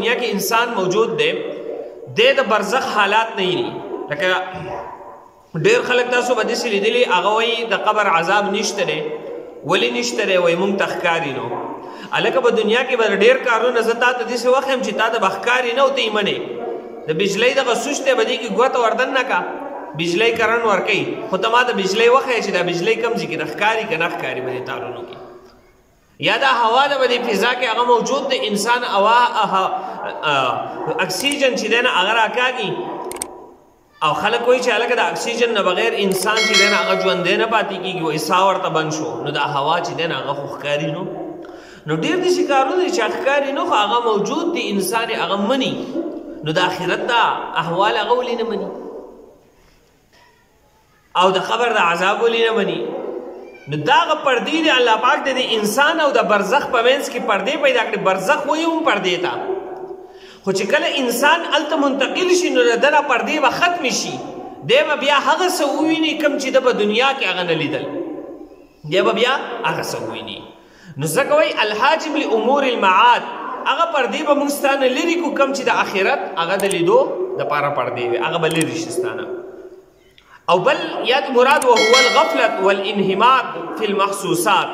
دنیا کې انسان موجود دی د برزخ حالات نه وي. لکه ډېر خلک تاسو به داسې لیدلي هغه وایي د قبر عذاب نشته دی. ولې نشته دی؟ وایي موږ ته ښکاري نو. هلکه په دنیا کې به ډېر کارونه زه تا ته داسې وښیم چې تا ته به ښکاري نه او ته یې منې. د بجلۍ دغه سوچ دی به دې کې ګوته وردن نه کا بجلۍ کرن ورکوي، خو ته ما ته بجلۍ وښیه چې دا بجلۍ کم ځای کې د ښکاري که نه ښکاري به دې تارونو کې. یا دا هوا ده به دې فضا کې هغه موجود دی. انسان هوا اکسیجن چې دی نه هغه راکاږي او خلک وایي چې هلکه د اکسیجن نه بغیر انسان چې دی نه هغه ژوندی نه پاتې کېږي. وایي ساه ورته بند شو. نو دا هوا چې دی نه هغه خو ښکاري نو. نو ډېر داسې کارونه دي چې ښکاري نو خو هغه موجود دي، انسان یې هغه مني. نو د آخرت دا احوال هغه ولې نه مني او د قبر د عذاب ولې نه مني؟ نو دا هغه پردې دی الله پاک د انسان او د برزخ په منځ کې پردې پیدا کړي. برزخ وایي هم پردې ته، خو چې کله انسان هلته منتقل شي نو د ده پردې به ختمې شي. دی به بیا هغه څه وویني کوم چې ده په دنیا کې هغه نه لیدل. دی به بیا هغه څه وویني. نو ځکه وایي الحاجب لامور المعاد، هغه پردې به موږ ستانه لرې کړو کوم چې د آخرت هغه د لیدو دپاره پردې وي، هغه به لرې شي ستانه. او بل یاد مراد وهو الغفلت والانهماک فی المحسوسات،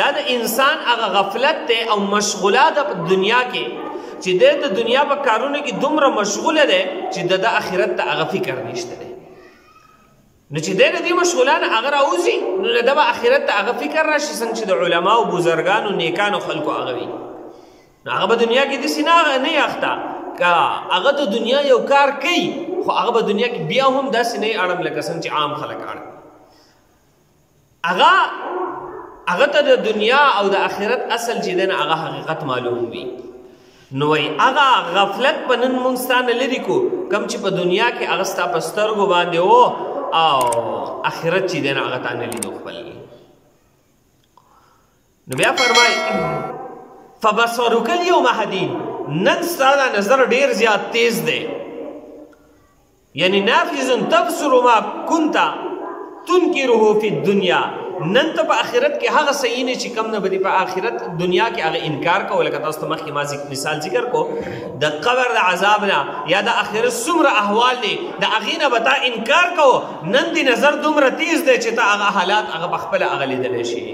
دا د انسان هغه غفلت دی او مشغوله ده په دنیا کې چې د دنیا په کارونو کې دومره مشغوله دی چې د آخرت ته هغه فکر نشته دی. نو چې دی د دې مشغوله نه هغه راوځي نو د ده به آخرت ته هغه فکر راشي څنګه چې د علماو بزرګانو نیکانو خلکو هغه وي. نو هغه به دنیا کې داسې نه یخته که هغه د دنیا یو کار کوي خو هغه به دنیا کې بیا هم داسې نه اړم لکه څنګه چې عام خلک اړم. هغه ته د دنیا او د آخرت اصل چې دی نه هغه حقیقت معلوم وي. نو وایي هغه غفلت به نن موږ ستانه لرې کړو کوم چې په دنیا کې هغه ستا په سترګو باندې و او آخرت چې دی نه هغه تا نه لیدو خپل. نو بیا فرمایي فبصرک الیوم حدید، نن ستا دا نظر ډېر زیات تیز دی. یعنی نافذ تبصر ما كنت تنکره فی الدنیا، نن ته په آخرت کې هغه صحیح نه چې کم نه بدي په آخرت دنیا کې هغه انکار کوو. لکه تاسو ته مخکې ما مثال ذکر کو د قبر د عذاب نه یا د آخرت څومره احوال دي د هغې نه به تا انکار کوو. نن دې نظر دومره تیز دی چې ته هغه حالات هغه په خپله هغه لیدلی شي.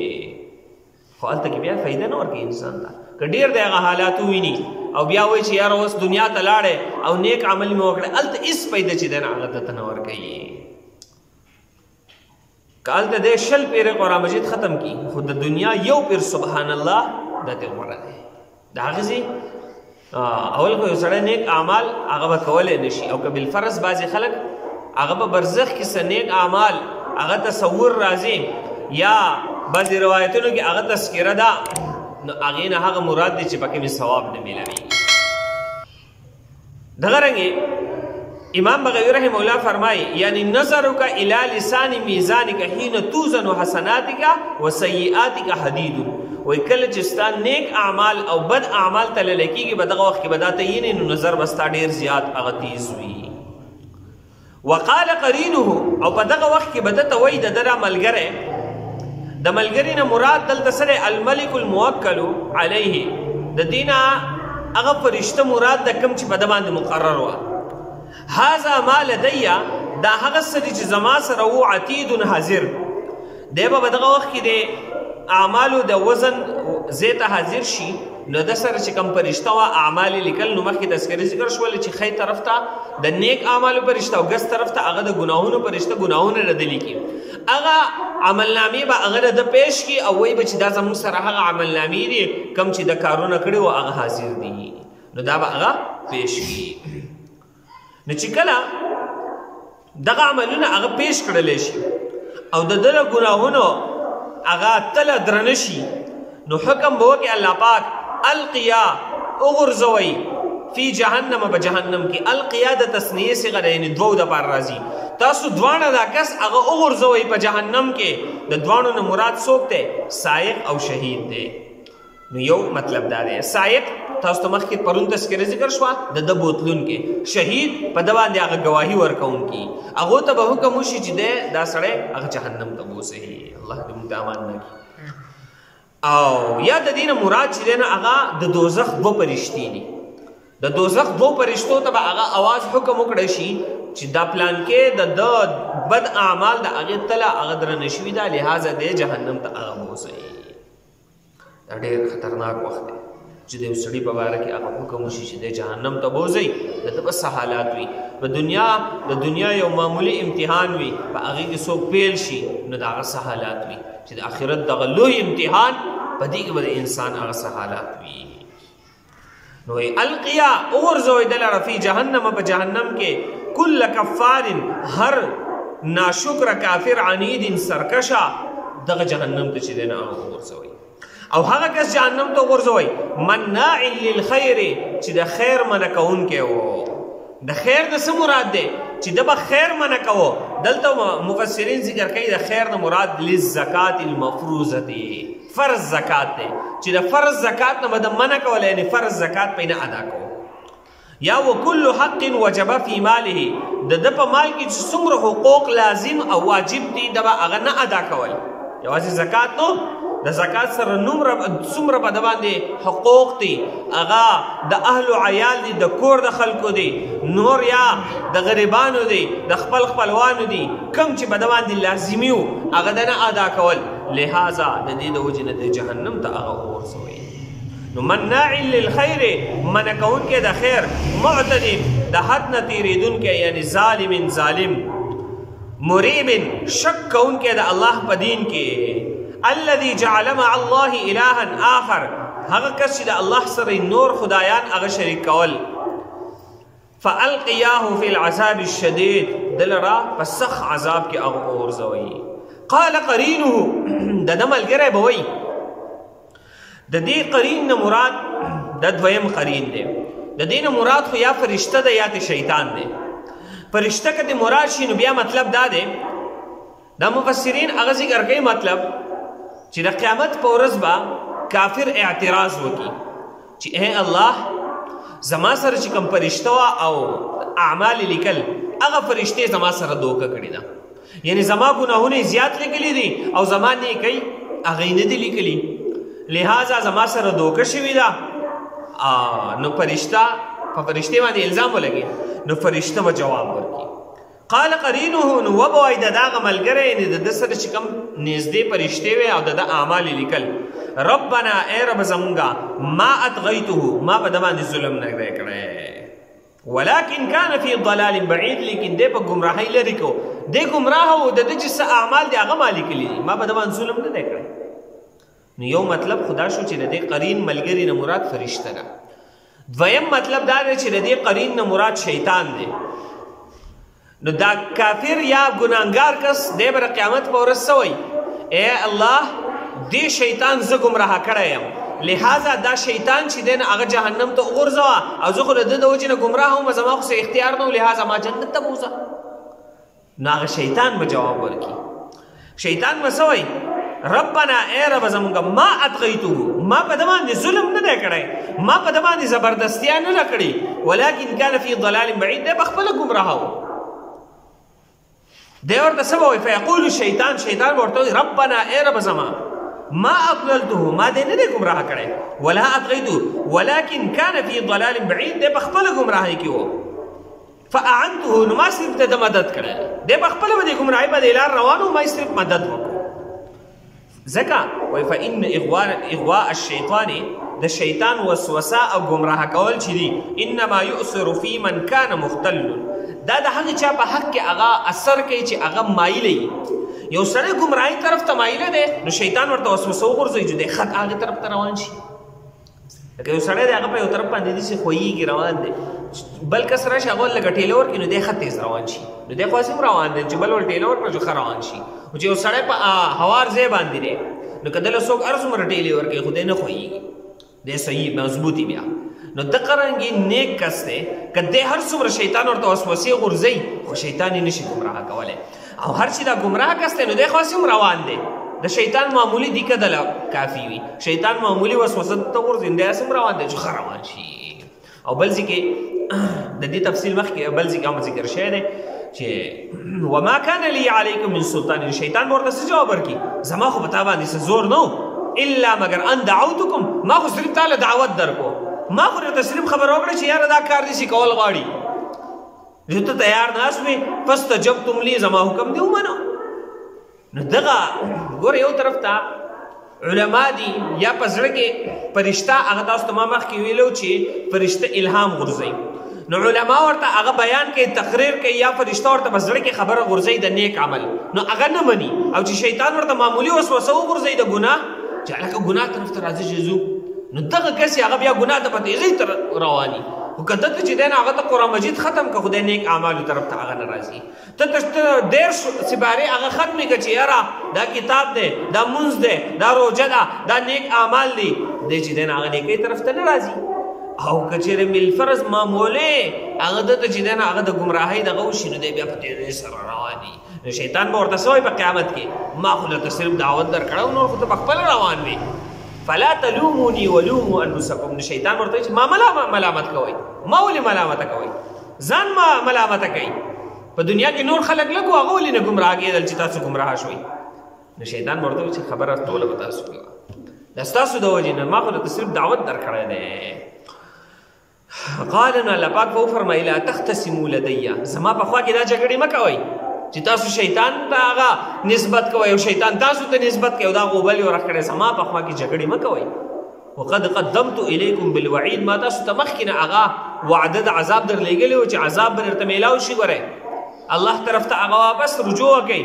خو هلته کې بیا فایده نه ورکوي انسان ته که ډېر د هغه حالات وویني او بیا وایي چې یاره اوس دنیا ته لاړی او نیک عمل مې وکړی، هلته هېڅ فایده چې دی نه هغه ته نه ورکوي. که هلته دی 100 پیره قرآن مجید ختم کړي خو د دنیا یو پیر سبحان الله دا ته غوره دی. د هغې ځای اول خو یو سړی نیک اعمال هغه به کولی نه شي. او که بالفرض بعضې خلک هغه به برزخ کې څه نیک اعمال هغه تصور راځي یا بعضې روایتونو کې هغه تذکره ده نو هغې نه هغه مراد دی چې پکې مې ثواب نه میلاویږي. دغه رنګې امام بغوی رحمه الله فرمایي یعنی نظرک الی لسان میزانک حین توزن حسناتک و سیئاتک حدید، وایي کله چې ستا نیک اعمال او بد اعمال تللی کېږي په دغه وخت کې به دا ته یینې نو نظر به ستا ډېر زیات هغه تیز وي. وقال قرینه، او په دغه وخت کې به ده ته وایي د ده دا ملګری د ملګري نه مراد دلته سره الملک الموکل علیه، د دې نه هغه فرشته مراد د کوم چې په ده باندې مقرر وه. هذا ما لدی، دا هغه څه دي چې زما سره و عتید حاضر. دی به په دغه وخت کې د اعمالو د وزن ځای ته حاضر شي نو د سره چې کوم فرشته وه اعمال یې لیکل. نو مخکې تذکرې ذکر شول چې ښی طرف ته د نیک اعمالو فرشته او ګس طرف ته هغه د ګناهونو فرشته ګناهونه نه ده لیکي. هغه عملنامې به هغه د پیش کړي او وایي به چې دا زموږ سره هغه عملنامې دي کوم چې د کارونه کړي وو هغه حاضر دي. نو دا به هغه پیش کړي. نو چې کله دغه عملونه هغه پیش کړلی شي او د ده له ګناهونو هغه تله درنه شي نو حکم به وکړي الله پاک القیا وغورځوئ فی جهنم، په جهنم کې. القیا د تثنیې صیغه ده یعنې دوو دپاره راځي. تاسو دواړه دا کس هغه وغورځوئ په جهنم کې. د دواړو نه مراد څوک دی؟ سائق او شهید دی. نو یو مطلب دا دی سائق تاسو ته مخکې پرون تذکره ذکر شوه د ده بوتلونکې، شهید په ده باندې هغه ګواهي ورکوونکي، هغو ته به حکم وشي چې دی دا سړی هغه جهنم ته بوځي. الله دې موږ ته امان نه کړي. او یا د دې نه مراد چې دی نه هغه د دوزخ دوه فرشتې دي. د دوزخ دو پرشتو ته به هغه اواز حکم وکړی شي چې دا پلان کې د بد اعمال د هغې تله هغه درنه شوي ده، لهذا دی جهنم ته هغه بوځئ. دا ډېر خطرناک وخت دی چې د یو سړي په باره کې هغه حکم وشي چې دی جهنم ته بوځئ. د ده به څه حالات وي. د دنیا یو معمولي امتحان وي، په هغې کې څوک پیل شي نو د هغه څه حالات وي، چې د آخرت دغه لوی امتحان په دې کې به د انسان هغه څه حالات وي. نو القیا وغورځوئ دلره فی جهنم، په جهنم کې کل کفار، هر ناشکر کافر، عنید سرکشه، دغه جهنم ته چې دی نه هغه وغورځوئ. او هغه کس جهنم ته وغورځوئ مناع للخیر، چې د خیر منع کوونکی و. د خیر نه څه مراد دی؟ چې د به خیر منع کوو. دلته مفسرین ذکر کوي د خیر نه مراد للزکات المفروضه دی، فرض زکات دی، چې د فرض زکات نه به د منع کول، یعنی فرض زکات په نه ادا کوو. یا وکل حق وجب فی ماله، د ده په مال کې چې څومره حقوق لازم او واجب دي د به هغه نه ادا کول. یوازې زکات نو، د زکات سره څومره په د باندې حقوق دي، هغه د اهل و عیال دي، د کور د خلکو دي، نور یا د غریبانو دي، د خپل خپلوانو دي، کم چې په د باندې لازمي وو هغه د نه ادا کول. لہذا د دې د وجې نه د جهنم ته هغه وغورځوئ. نو مناع للخیر، منع کوونکی د خیر، معتدی د حد نه تېرېدونکی، یعنی ظالم، مریب شک کوونکی د الله په دین کې. الذي جعل مع الله الها آخر، هغه کس چې د الله سره نور خدایان هغه شریک کول. فالقیاه فی العذاب الشدید، دلرا په سخت عذاب کې هغه وغورځوئ. قال قرینه، د ده ملګری به وایي، د دې قرین نه مراد د دویم قرین دی. د دې نه مراد خو یا فرشته ده یا شیطان دی. فرشته که د مراد شي نو بیا مطلب دا دی، دا مفسرین هغه ذکر کوي مطلب چې د قیامت په ورځ به کافر اعتراض وکړي چې اے الله زما سره چې کوم فرشته وه او اعمال لیکل، هغه فرشتې زما سره دوکه کړې ده، یعنی زما ګناهونه زیات لیکلي دي او زما نیکۍ هغې نه دي لیکلي، لہذا زما سره دوکه شوې ده. نو فرشته په فرشتې باندې الزام ولګي، نو فرشته به جواب ورکړي. قال قرینه، نو وبه وایي د دغه ملګری، یعنې د ده سره چې کوم نږدې فرشتې وې او د ده اعمال یې لیکل، ربنا ای رب زمونږه ما اطغیته، ما په ده باندې ظلم نه دی کړی، ولکن کان فی ضلال بعید، لیکن دی په ګمراهۍ لرې کو، دی ګمراه و، د ده چې څه اعمال دی هغه ما لیکلي دي، ما په ده باندې ظلم نه دی کړی. نو یو مطلب خدا شو چې د دې قرین ملګري نه مراد فرشته ده. دویم مطلب دا دی چې د دې قرین نه مراد شیطان دی. نو دا کافر یا ګناهګار کس دی به د قیامت په ورځ څه وایي؟ ای الله دې شیطان زه ګمراه کړی یم، لہذا دا شیطان چې دی نه هغه جهنم ته وغورځوه، او زه خو د ده د وجې نه ګمراه وم، زما خو څه اختیار نه و، لہذا ما جنت ته بوځه. نو هغه شیطان به جواب ورکړي. شیطان به څه وایي؟ ربنا ای رب زمونږه ما اطغیته، ما په ده باندې ظلم نه دی کړی، ما په ده باندې زبردستیا نه ده کړې، ولکن کان فی ضلال بعید، دی به خپله ګمراه و. دی ورته څه به وایي؟ فیقول شیطان، شیطان به ورته وایي ربنا ای رب زما ما اضللته، ما دی نه دی ګمراه کړی، ولا اطغیته ولکن کان فی ضلال بعید، دی په خپله ګمراهۍ کې و. فاعنته، نو ما صرف د ده مدد کړی، دی په خپله به د ګمراهۍ په دې لار روان و، ما صرف مدد وکړو. ځکه وایي فإن اغواء الشیطان، د شیطان وسوسه او ګمراه کول چې دي، انما یؤثر فی من کان مختل، دا د هغه چا په حق کې هغه اثر کوي چې هغه مایله. یو سړی ګمراهۍ طرف ته مایله دی، نو شیطان ورته وسوسه وغورځوي چې دی خط هغې طرف ته روان شي. لکه یو سړی دی هغه په یو طرف باندې داسې خویږي روان دی، بل کس راشي هغه ورله ټېله ورکړي نو دی ښه تیز روان شي، نو دی خو هسې هم روان دی چې بل ورله ټېله ورکړه چې ښه روان شي. او چې یو سړی په هوار ځای باندې دی نو که دله څوک هر څومره ټېلې ورکوي خو دی نه خویږي، دی صحیح مضبوطي بیا. نو دغه رنګې نیک کس دی، که دی هر څومره شیطان ورته وسوسې غورځوي خو شیطان یې نشي ګمراه کولی، او هر چې دا ګمراه کس دی نو دی خو هسې هم روان دی، د شیطان معمولي دیکه دله کافي وي، شیطان معمولي وسوسه ته غورځوي دی هسې هم روان دی چې ښه روان شي. او بل ځای کې د دې تفصیل مخکې بل ځای کې هم ذکر شوی دی چې وما كان لي عليكم من سلطان، شیطان ورته څه جواب ورکړي؟ زما خو په تا باندې څه زور نه الا مگر ان دعوتکم، ما خو صرف تعالی دعوت درکو، ما خو تصریف خبر وکړه چې یاره دا کار دې کول غواړي چې ته تیار ناست وې فاستجبتم لی زما حکم دې ومنو نو دغه ګوره یو طرف ته علما دي یا په زړه کې فرشته هغه تاسو ته ما مخکې ویلو چې فرشته الهام غورځوي نو علما ورته هغه بیان کوي تقریر کوي یا فرشته ورته په زړه کې خبره غورځوي د نیک عمل نو هغه نه مني او چې شیطان ورته معمولی وسوسه وغورځوي د ګناه چې هلکه ګناه طرف ته راځي چې ځو نو دغه کس هغه بیا ګناه ته په تیزۍ رواني خو که ته چې دی نو هغه ته قرآن مجید ختم که خدای نیک اعمالو طرف ته هغه نه راځي ته ډېر سپارې هغه ختمې که چې یاره دا کتاب دی دا مونځ دی دا روژه ده دا نیک اعمال دي دی چې دی نو هغه نیکۍ طرف ته نه راځي او که چېرې ملفرض معمولې هغه ده ته چې دی نو هغه د ګمراهۍ دغه وشي نو دی بیا په تیزۍ سره رواني نو شیطان به ورته څه وایي په قیامت کې ما خو درته صرف دعوت درکړی نور خو ته په خپله روان وې فلا تلوموني ولوموا انفسکم نو شیطان ورته وایي چې ما ملامت کوئ ما ولې ملامته کوئ ځان ما ملامته کوئ په دنیا کې نور خلک لږ وو هغه ولې نه ګمراه کېدل چې تاسو ګمراه شوئ نو شیطان ورته وایي چې خبره ټوله به تاسو کوه دا ستاسو د وجې نه ما خو درته صرف دعوت درکړی دی قال نو الله پاک به وفرمایي لا تختصموا لدی زما په خوا کې دا جګړې مه کوئ چې تاسو شیطان ته هغه نسبت کوئ او شیطان تاسو ته نسبت کوي او دا غوبل یې ورخ کړی زما په خوا کې جګړې مه کوئ وقد قدمت الیکم بالوعید ما تاسو ته مخکې نه هغه وعده د عذاب در لېږلی و چې عذاب به درته میلاو شي ګورئ الله طرف ته هغه واپس رجوع وکئ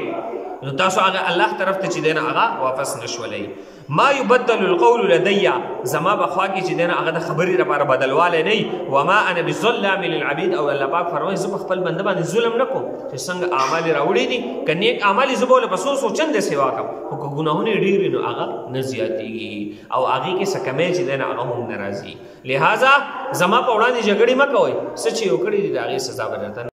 نو تاسو هغه الله طرف ته چې دی نه هغه واپس نه شولی ما یبدل القول لدی زما په خوا کې چې دی نه هغه د خبرې لپاره بدلوالی نه وما انا بظلام للعبید او الله پاک فرمایي زه په خپل بنده باندې ظلم نه کوم چې څنګه اعمال یې راوړي دي که نیک اعمال یې زه به ورله په څو چندې سیوا کړم خو که ګناهونه یې ډېر وي نو هغه نه زیاتېږي او هغې کې څه کمی چې دی نه هغه هم نه راځي لہذا زما په وړاندې جګړې مه کوئ څه چې یې وکړي دي د هغې سزا به درته